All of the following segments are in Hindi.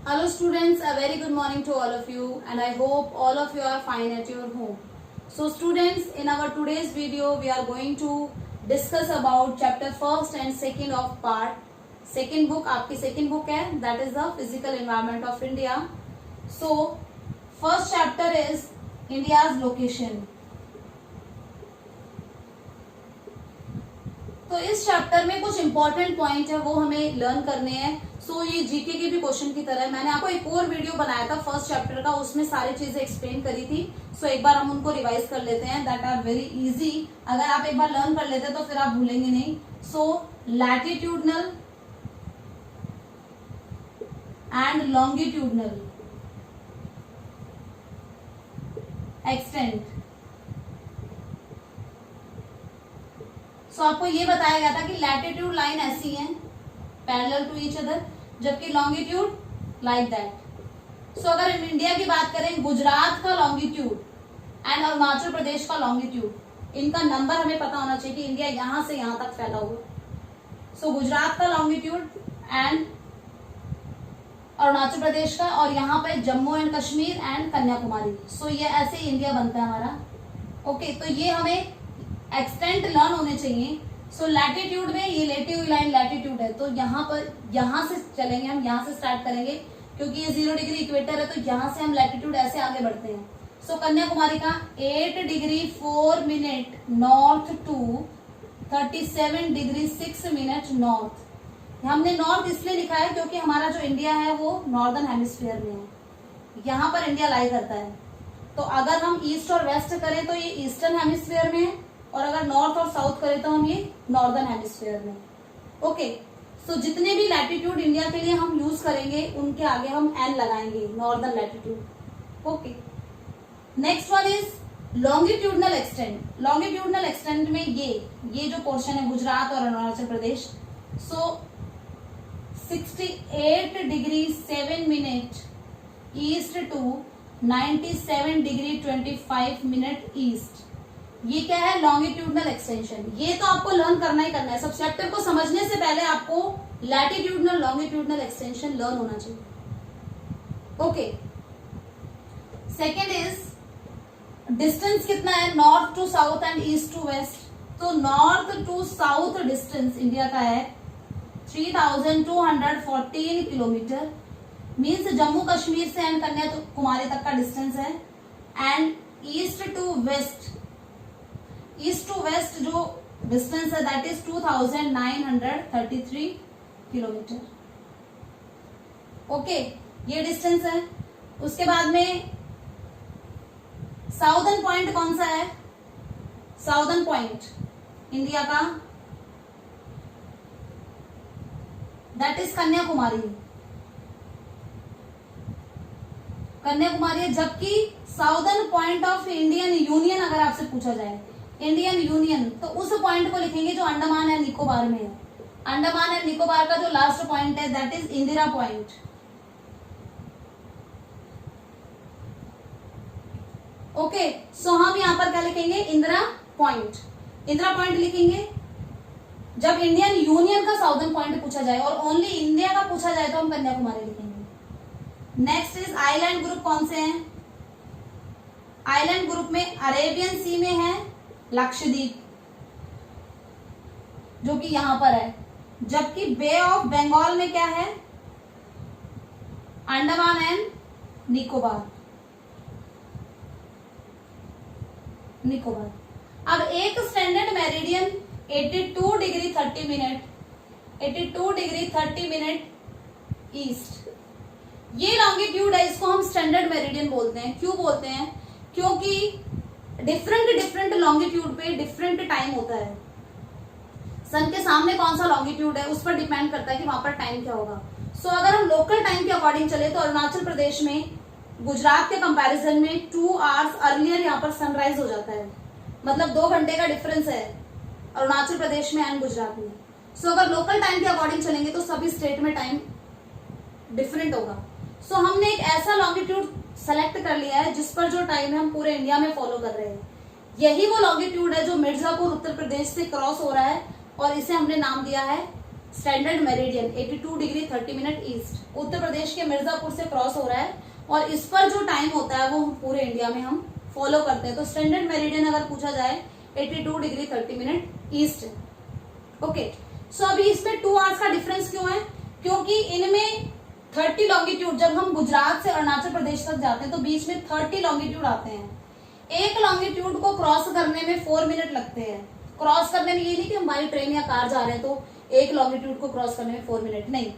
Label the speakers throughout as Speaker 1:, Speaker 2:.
Speaker 1: Hello students, a very good morning to all of you and I hope all of you are fine at your home. So students, in our today's video we are going to discuss about chapter first and second of part. Second book, आपकी second book है, that is the physical environment of India. So first chapter is India's location. तो इस चैप्टर में कुछ इंपॉर्टेंट पॉइंट है वो हमें लर्न करने हैं. सो ये जीके के भी क्वेश्चन की तरह है. मैंने आपको एक और वीडियो बनाया था फर्स्ट चैप्टर का, उसमें सारी चीजें एक्सप्लेन करी थी. सो एक बार हम उनको रिवाइज कर लेते हैं. That are very easy. अगर आप एक बार लर्न कर लेते हैं तो फिर आप भूलेंगे नहीं. सो लैटिट्यूडनल एंड लॉन्गिट्यूडनल एक्सटेंट. सो आपको ये बताया गया था कि लैटिट्यूड लाइन ऐसी है पैरेलल टू ईच अदर, जबकि लॉन्गिट्यूड लाइक दैट. सो अगर इंडिया की बात करें, गुजरात का लॉन्गिट्यूड एंड अरुणाचल प्रदेश का लॉन्गिट्यूड, इनका नंबर हमें पता होना चाहिए कि इंडिया यहां से यहां तक फैला हुआ. सो गुजरात का लॉन्गिट्यूड एंड अरुणाचल प्रदेश का, और यहाँ पे जम्मू एंड कश्मीर एंड कन्याकुमारी. सो ये ऐसे इंडिया बनता है हमारा. ओके, तो ये हमें एक्सटेंट लर्न होने चाहिए. सो लैटिट्यूड में ये लेटी हुई लाइन लैटिट्यूड है, तो यहाँ पर यहां से चलेंगे, हम यहां से स्टार्ट करेंगे क्योंकि ये 0 डिग्री इक्वेटर है, तो यहां से हम लैटिट्यूड ऐसे आगे बढ़ते हैं. सो कन्याकुमारी का 8 degree 4 minute north to 37 degree 6 minute north. हमने नॉर्थ इसलिए लिखा है क्योंकि हमारा जो इंडिया है वो नॉर्दर्न हेमिस्फीयर में है, यहाँ पर इंडिया लाई करता है. तो अगर हम ईस्ट और वेस्ट करें तो ये ईस्टर्न हेमिस्फीयर में है, और अगर नॉर्थ और साउथ करें तो हम ये नॉर्दर्न हेमिस्फीयर में. ओके, सो जितने भी लैटिट्यूड इंडिया के लिए हम यूज करेंगे उनके आगे हम एन लगाएंगे, northern latitude. Okay, next one is longitudinal extent. Longitudinal extent में ये जो पोर्शन है गुजरात और Arunachal Pradesh, so 68 degree 7 minute east to 97 degree 25 minute east. ये क्या है? Longitudinal extension. ये तो आपको लर्न करना ही करना है. सब चैप्टर को समझने से पहले आपको लैटिट्यूडनल लॉन्गिट्यूडनल एक्सटेंशन लर्न होना चाहिए. ओके, सेकेंड इज डिस्टेंस कितना है north to south and east to west. तो north to south distance India का है 3214 किलोमीटर. मीन्स जम्मू कश्मीर से एंड कन्याकुमारी तक का डिस्टेंस है. एंड ईस्ट टू वेस्ट जो डिस्टेंस है दैट इज 2933 किलोमीटर. ओके, ये डिस्टेंस है. उसके बाद में साउदर्न पॉइंट कौन सा है? साउदर्न पॉइंट इंडिया का दैट इज कन्याकुमारी है. जबकि southern point of Indian union अगर आपसे पूछा जाए, इंडियन यूनियन, तो उस पॉइंट को लिखेंगे जो अंडमान एंड निकोबार में है. अंडमान एंड निकोबार का जो लास्ट पॉइंट है that is Indira point. Okay, so हम यहां पर क्या लिखेंगे? इंदिरा पॉइंट. इंदिरा पॉइंट लिखेंगे जब इंडियन यूनियन का साउदर्न पॉइंट पूछा जाए, और ओनली इंडिया का पूछा जाए तो हम कन्याकुमारी लिखेंगे. Next is island group. कौन से हैं? आइलैंड ग्रुप में अरेबियन सी में है लक्षद्वीप जो कि यहां पर है, जबकि बे ऑफ बंगाल में क्या है? अंडमान एंड निकोबार. अब एक standard meridian 82 degree 30 minute east. ये लॉन्गिट्यूड है, इसको हम स्टैंडर्ड मेरिडियन बोलते हैं. क्यों बोलते हैं? क्योंकि डिफरेंट लॉन्गिट्यूड पे डिफरेंट टाइम होता है. सन के सामने कौन सा लॉन्गिट्यूड है उस पर डिपेंड करता है कि वहां पर टाइम क्या होगा. सो अगर हम लोकल टाइम के अकॉर्डिंग चले तो अरुणाचल प्रदेश में गुजरात के कंपैरिजन में 2 आवर्स अर्लियर यहाँ पर सनराइज हो जाता है. मतलब 2 घंटे का डिफरेंस है अरुणाचल प्रदेश में एंड गुजरात में. सो अगर लोकल टाइम के अकॉर्डिंग चलेंगे तो सभी स्टेट में टाइम डिफरेंट होगा. सो हमने एक ऐसा लॉन्गिट्यूड सेलेक्ट कर लिया है जिस पर जो टाइम है हम पूरे इंडिया में फॉलो कर रहे हैं. यही वो लॉन्गिट्यूड है जो मिर्जापुर उत्तर प्रदेश से क्रॉस हो रहा है, और इसे हमने नाम दिया है standard meridian 82 degree 30 minute east Uttar Pradesh के मिर्जापुर से क्रॉस हो रहा है और इस पर जो टाइम होता है वो पूरे इंडिया में हम फॉलो करते हैं। तो स्टैंडर्ड मेरिडियन अगर पूछा जाए 82 डिग्री 30 मिनट ईस्ट। ओके, सो अभी इसमें 2 आवर्स का डिफरेंस क्यों है? क्योंकि इनमें 30 लॉन्गिट्यूड, जब हम गुजरात से अरुणाचल प्रदेश तक जाते हैं तो बीच में 30 लॉन्गिट्यूड आते हैं। एक लॉन्गिट्यूड को क्रॉस करने में 4 मिनट लगते हैं। क्रॉस करने में ये नहीं कि हमारी ट्रेन या कार जा रहे हैं तो एक लॉन्गिट्यूड को क्रॉस करने में 4 मिनट, नहीं।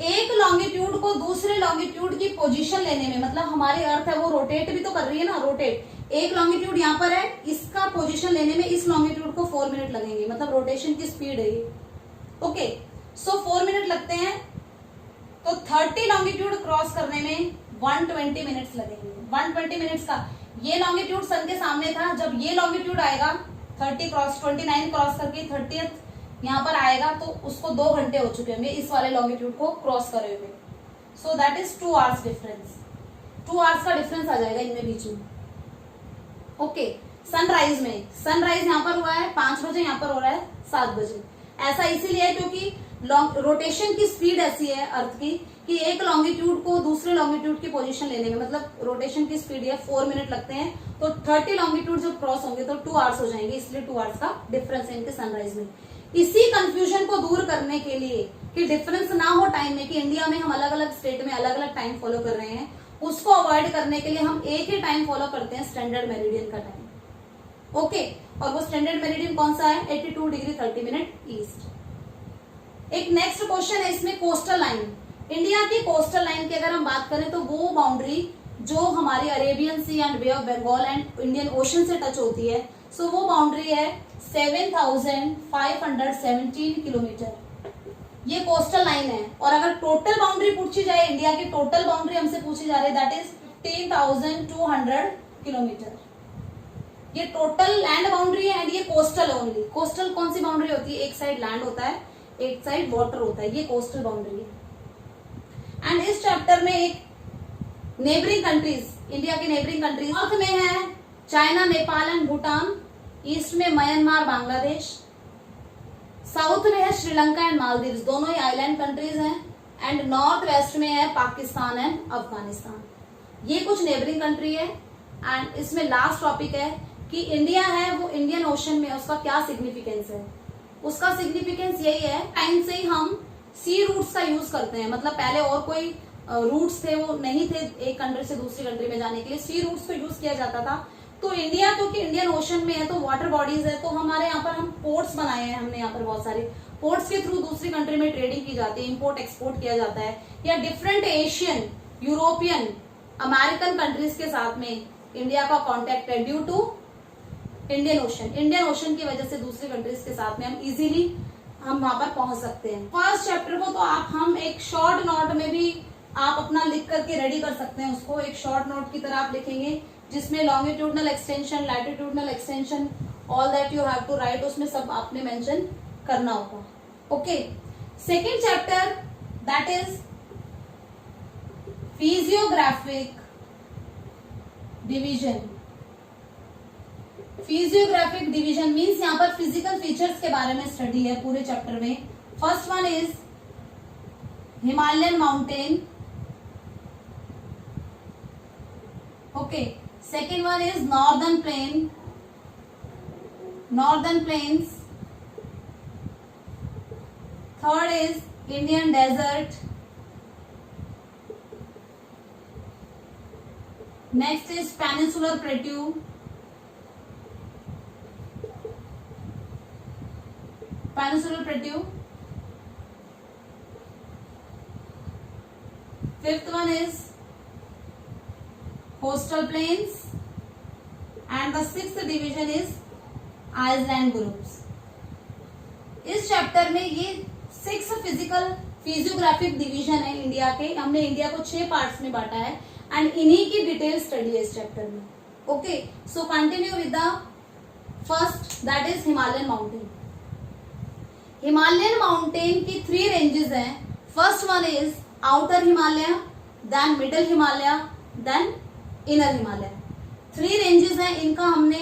Speaker 1: एक लॉन्गिट्यूड को दूसरे लॉन्गिट्यूड की पोजीशन लेने में, मतलब हमारी अर्थ है वो रोटेट भी तो कर रही है ना, रोटेट। एक लॉन्गिट्यूड यहाँ पर है, इसका पोजीशन लेने में इस लॉन्गिट्यूड को 4 मिनट लगेंगे, मतलब रोटेशन की स्पीड है ये। ओके, सो 4 मिनट लगते हैं, तो 30 लॉन्गिट्यूड क्रॉस करने में 120 मिनट्स लगेंगे। 120 मिनट्स का ये लॉन्गिट्यूड सन के सामने था, जब ये लॉन्गिट्यूड आएगा 30 क्रॉस 29 क्रॉस करके 30th यहाँ पर आएगा तो उसको 2 घंटे हो चुके होंगे इस वाले लॉन्गिट्यूड को क्रॉस करे हुए। So that is 2 hours difference. 2 hours का डिफरेंस आ जाएगा इनमें बीच में। ओके, सनराइज में, सनराइज यहाँ पर हुआ है 5 बजे, यहाँ पर हो रहा है 7 बजे। ऐसा इसीलिए है क्योंकि रोटेशन की स्पीड ऐसी है अर्थ की कि एक लॉन्गिट्यूड को दूसरे लॉन्गिट्यूड की पोजीशन लेने में, मतलब रोटेशन की स्पीड है 4 मिनट लगते हैं, तो 30 लॉन्गिट्यूड जब क्रॉस होंगे तो 2 आवर्स हो जाएंगे, इसलिए 2 आवर्स का डिफरेंस है इनके सनराइज में। इसी कंफ्यूजन को दूर करने के लिए कि डिफरेंस ना हो टाइम में, कि इंडिया में हम अलग अलग स्टेट में अलग अलग टाइम फॉलो कर रहे हैं, उसको अवॉइड करने के लिए हम एक ही टाइम फॉलो करते हैं, स्टैंडर्ड मेरिडियन का टाइम। ओके, और वो स्टैंडर्ड मेरिडियन कौन सा है? 82 डिग्री 30 मिनट ईस्ट। एक नेक्स्ट क्वेश्चन है इसमें, कोस्टल लाइन। इंडिया की कोस्टल लाइन की अगर हम बात करें तो वो बाउंड्री जो हमारी Arabian sea and bay of Bengal and Indian ocean से टच होती है, सो वो बाउंड्री है 7517 किलोमीटर। ये कोस्टल लाइन है। और अगर टोटल बाउंड्री पूछी जाए, इंडिया की टोटल बाउंड्री हमसे पूछी जा रही है, दैट इज 15,200 किलोमीटर। ये टोटल लैंड बाउंड्री है एंड ये कोस्टल ओनली। कोस्टल कौन सी बाउंड्री होती है? एक साइड लैंड होता है, एक साइड वाटर होता है, ये कोस्टल बाउंड्री है। एंड इस चैप्टर में एक नेबरिंग कंट्रीज, इंडिया की नेबरिंग कंट्रीज, नॉर्थ में है China, Nepal and Bhutan, east में म्यांमार, बांग्लादेश, साउथ में है श्रीलंका एंड मालदीव्स, दोनों ही आइलैंड कंट्रीज हैं, एंड नॉर्थ वेस्ट में है पाकिस्तान एंड अफगानिस्तान। ये कुछ नेबरिंग कंट्री है। एंड इसमें लास्ट टॉपिक है कि इंडिया है वो इंडियन ओशन में, उसका क्या सिग्निफिकेंस है? उसका सिग्निफिकेंस यही है, टाइम से ही हम सी रूट्स का यूज करते हैं, मतलब पहले और कोई रूट्स थे वो नहीं थे एक कंट्री से दूसरी कंट्री में जाने के लिए, सी रूट्स को यूज किया जाता था। तो इंडिया क्योंकि इंडियन ओशन में है तो वाटर बॉडीज है, तो हमारे यहाँ पर हम पोर्ट्स बनाए हैं, हमने यहाँ पर बहुत सारे पोर्ट्स के थ्रू दूसरी कंट्री में ट्रेडिंग की जाती है, इंपोर्ट एक्सपोर्ट किया जाता है, या different Asian, European, American countries के साथ में इंडिया का कॉन्टेक्ट है due to Indian ocean. Indian ocean की वजह से दूसरी कंट्रीज के साथ में हम इजीली हम वहां पर पहुंच सकते हैं। फर्स्ट चैप्टर को तो आप हम एक शॉर्ट नोट में भी आप अपना लिख करके रेडी कर सकते हैं, उसको एक शॉर्ट नोट की तरह आप लिखेंगे जिसमें longitudinal extension, latitudinal extension, all that you have to write, उसमें सब आपने मेंशन करना होगा। Okay, second chapter that is physiographic division. Physiographic division means यहाँ पर फिजिकल फीचर्स के बारे में स्टडी है पूरे चैप्टर में। First one is Himalayan mountain, okay. Second one is northern plain, northern plains. Third is Indian desert. Next is peninsular plateau, peninsular plateau. Fifth one is coastal plains and the sixth division is island groups. इस चैप्टर में ये 6 फिजिकल फिजियोग्राफिक डिवीजन है इंडिया के। हमने इंडिया को 6 पार्ट्स में बांटा है एंड इन्हीं की डिटेल स्टडी है इस चैप्टर में। Okay, so continue with the first that is Himalayan mountain. Himalayan mountain की 3 रेंजेस हैं। First one is outer Himalaya, then middle Himalaya, then inner Himalaya. 3 ranges हैं, इनका हमने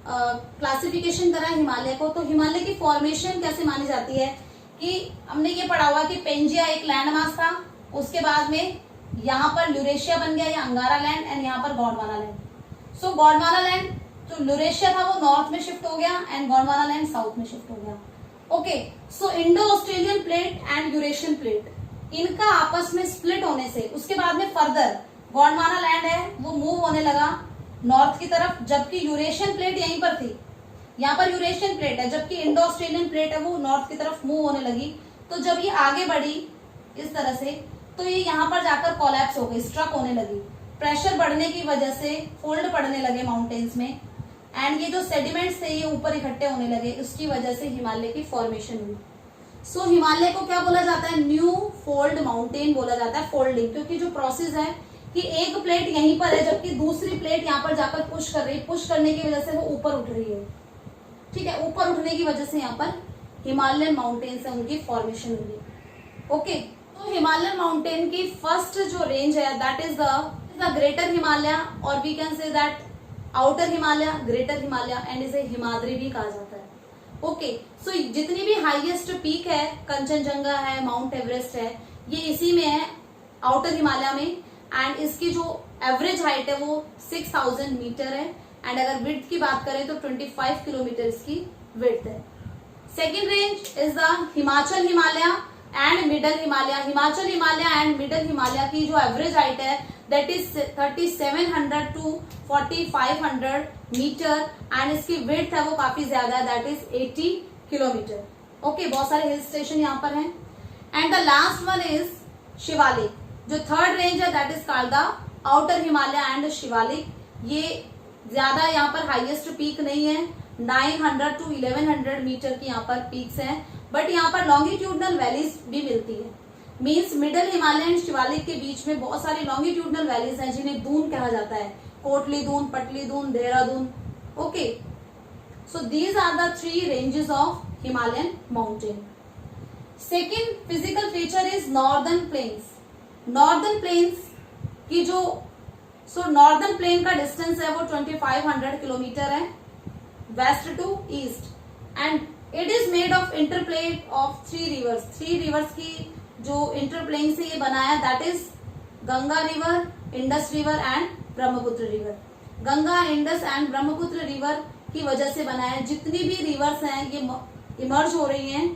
Speaker 1: क्लासिफिकेशन करा हिमालय को। तो हिमालय की फॉर्मेशन कैसे मानी जाती है? कि हमने ये पढ़ा हुआ कि पेंजिया एक लैंड मास था, उसके बाद में यहाँ पर ल्यूरेशिया बन गया या अंगारा लैंड, एंड यहाँ पर गोंडवाना लैंड। सो गोंडवाना लैंड जो ल्यूरेशिया था वो नॉर्थ में शिफ्ट हो गया एंड गोंडवाना लैंड साउथ में शिफ्ट हो गया। Okay, so Indo Australian plate and Eurasian plate, इनका आपस में स्प्लिट होने से उसके बाद में फर्दर गोंडवाना लैंड है वो मूव होने लगा नॉर्थ की तरफ, जबकि यूरेशियन प्लेट यहीं पर थी, यहाँ पर यूरेशियन प्लेट है, जबकि इंडो ऑस्ट्रेलियन प्लेट है वो नॉर्थ की तरफ मूव होने लगी। तो जब ये आगे बढ़ी इस तरह से, तो ये यहाँ पर जाकर कोलैप्स हो गई, स्ट्रक होने लगी, प्रेशर बढ़ने की वजह से फोल्ड पड़ने लगे माउंटेन्स में, एंड ये जो सेडिमेंट्स थे ये ऊपर इकट्ठे होने लगे, उसकी वजह से हिमालय की फॉर्मेशन हुई। सो हिमालय को क्या बोला जाता है? न्यू फोल्ड माउंटेन बोला जाता है, फोल्डिंग, क्योंकि जो प्रोसेस है कि एक प्लेट यहीं पर है जबकि दूसरी प्लेट यहाँ पर जाकर पुश कर रही है, पुश करने की वजह से वो ऊपर उठ रही है, ठीक है, ऊपर उठने की वजह से यहाँ पर हिमालयन माउंटेन से उनकी फॉर्मेशन हुई। ओके, तो हिमालयन माउंटेन की फर्स्ट जो रेंज है that is the greater Himalaya, और we can say that outer Himalaya, greater Himalaya, and इसे हिमाद्री भी कहा जाता है। ओके, सो जितनी भी हाईएस्ट पीक है, कंचनजंगा है, माउंट एवरेस्ट है, ये इसी में है, आउटर हिमालय में, एंड इसकी जो एवरेज हाइट है वो 6000 मीटर है, एंड अगर विड्थ की बात करें तो 25 किलोमीटर इसकी विड्थ है। Second range is the Himachal Himalaya and middle Himalaya. Himachal Himalaya and middle Himalaya की जो एवरेज हाइट है that is 3700 to 4500 metre, and इसकी विड्थ है वो काफी ज्यादा है, दैट इज 80 किलोमीटर। ओके, बहुत सारे हिल स्टेशन यहाँ पर हैं। And the last one is Shivalik, जो थर्ड रेंज है that is called the outer Himalaya and Shivalik. ये ज्यादा यहाँ पर हाईएस्ट पीक नहीं है, 900 टू 1100 मीटर की यहाँ पर पीक्स हैं, बट यहाँ पर लॉन्गिट्यूडनल वैलीज भी मिलती है। Means middle Himalaya and Shivalik के बीच में बहुत सारी लॉन्गिट्यूडनल वैलीज हैं जिन्हें दून कहा जाता है, Kotli Dun, Patli Dun, Dehradun. Okay, so these are the 3 ranges of Himalayan mountain. Second physical feature is northern plains. Northern plains की जो नॉर्दर्न प्लेन का डिस्टेंस है वो 2500 किलोमीटर है west to east, and it is made of interplate of 3 rivers. 3 rivers की जो इंटरप्लेन से ये बनाया that is Ganga river, Indus river and Brahmaputra river. Ganga, Indus and Brahmaputra river की वजह से बना है। जितनी भी रिवर्स हैं ये इमर्ज हो रही हैं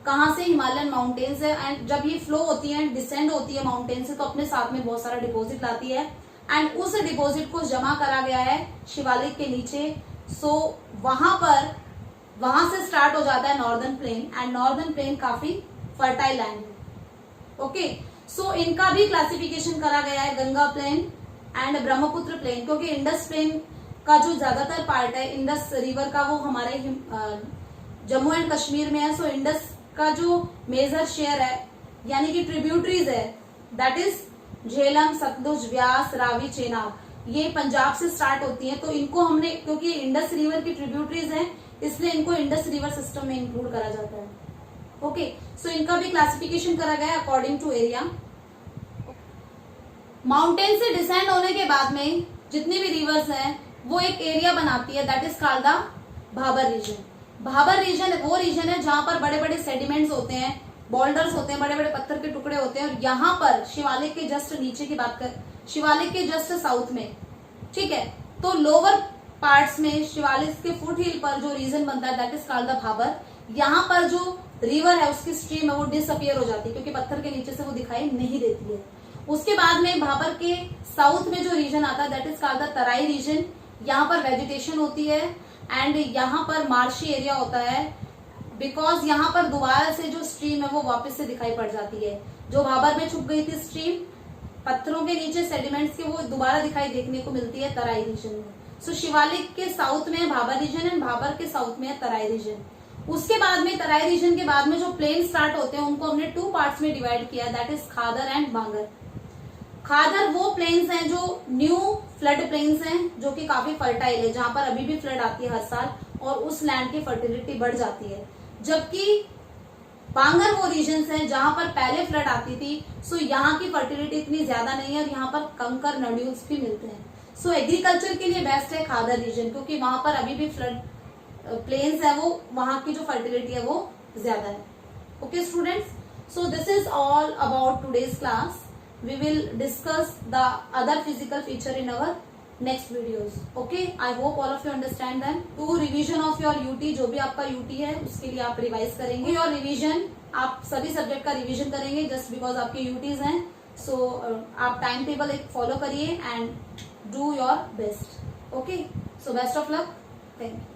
Speaker 1: कहाँ से? हिमालयन माउंटेन से, एंड जब ये फ्लो होती है, डिसेंड होती है माउंटेन से, तो अपने साथ में बहुत सारा डिपॉजिट लाती है, एंड उस डिपॉजिट को जमा करा गया है शिवालिक के नीचे। सो वहां से स्टार्ट हो जाता है northern plain, and northern plain काफी फर्टाइल लैंड है। ओके, सो इनका भी क्लासिफिकेशन करा गया है Ganga plain and Brahmaputra plain, क्योंकि इंडस प्लेन का जो ज्यादातर पार्ट है इंडस रिवर का वो हमारे जम्मू एंड कश्मीर में है। सो इंडस का जो मेजर शेयर है यानी कि ट्रिब्यूटरीज है दैट इज झेलम, सतलुज, व्यास, रावी, चेनाब, ये पंजाब से स्टार्ट होती हैं। तो इनको हमने, क्योंकि इंडस रिवर की ट्रिब्यूटरीज हैं, इसलिए इनको इंडस रिवर सिस्टम में इंक्लूड करा जाता है। ओके, सो इनका भी क्लासिफिकेशन करा गया है अकॉर्डिंग टू एरिया। माउंटेन से डिसेंड होने के बाद में जितनी भी रिवर्स हैं वो एक एरिया बनाती है that is called the Bhabar region. Bhabar region वो रीजन है जहां पर बड़े बड़े सेडिमेंट्स होते हैं, बोल्डर्स होते हैं, बड़े बड़े पत्थर के टुकड़े होते हैं, और यहाँ पर शिवालिक के जस्ट नीचे की बात कर, शिवालिक के जस्ट साउथ में, ठीक है, तो लोअर पार्ट्स में शिवालिक के फुट हिल पर जो रीजन बनता है that is called the Bhabar. यहाँ पर जो रिवर है उसकी स्ट्रीम है वो डिसअपियर हो जाती है क्योंकि पत्थर के नीचे से वो दिखाई नहीं देती है। उसके बाद में भाबर के साउथ में जो रीजन आता है that is called the Terai region. यहाँ पर वेजिटेशन होती है एंड यहाँ पर मार्शी एरिया होता है, बिकॉज यहाँ पर दोबारा से जो स्ट्रीम है वो वापस से दिखाई पड़ जाती है। जो भाबर में छुप गई थी स्ट्रीम पत्थरों के नीचे सेडिमेंट्स के, वो दोबारा दिखाई देखने को मिलती है तराई रीजन में। सो शिवालिक के साउथ में भाबर रीजन एंड भाबर के साउथ में है तराई रीजन। उसके बाद में तराई रीजन के बाद में जो प्लेन स्टार्ट होते हैं उनको हमने 2 पार्ट्स में डिवाइड किया दैट इज खादर एंड बांगर। खादर वो प्लेन्स हैं जो न्यू फ्लड प्लेन्स हैं जो कि काफी फर्टाइल है, जहां पर अभी भी फ्लड आती है हर साल और उस लैंड की फर्टिलिटी बढ़ जाती है। जबकि बांगर वो रीजन्स हैं जहां पर पहले फ्लड आती थी, सो यहाँ की फर्टिलिटी इतनी ज्यादा नहीं है और यहाँ पर कंकर नड्यूल्स भी मिलते हैं। सो एग्रीकल्चर के लिए बेस्ट है खादर रीजन क्योंकि वहां पर अभी भी फ्लड प्लेन्स है, वो वहां की जो फर्टिलिटी है वो ज्यादा है। Okay students, so this is all about today's class. We will discuss the other physical feature in our next videos. Okay, I hope all of you understand them. To revision of your UT, जो भी आपका UT है उसके लिए आप रिवाइज करेंगे. Your revision, आप सभी सब्जेक्ट का रिविजन करेंगे जस्ट बिकॉज आपके UTs हैं. सो आप टाइम टेबल एक फॉलो करिए and do your best. Okay, so best of luck. Thank you.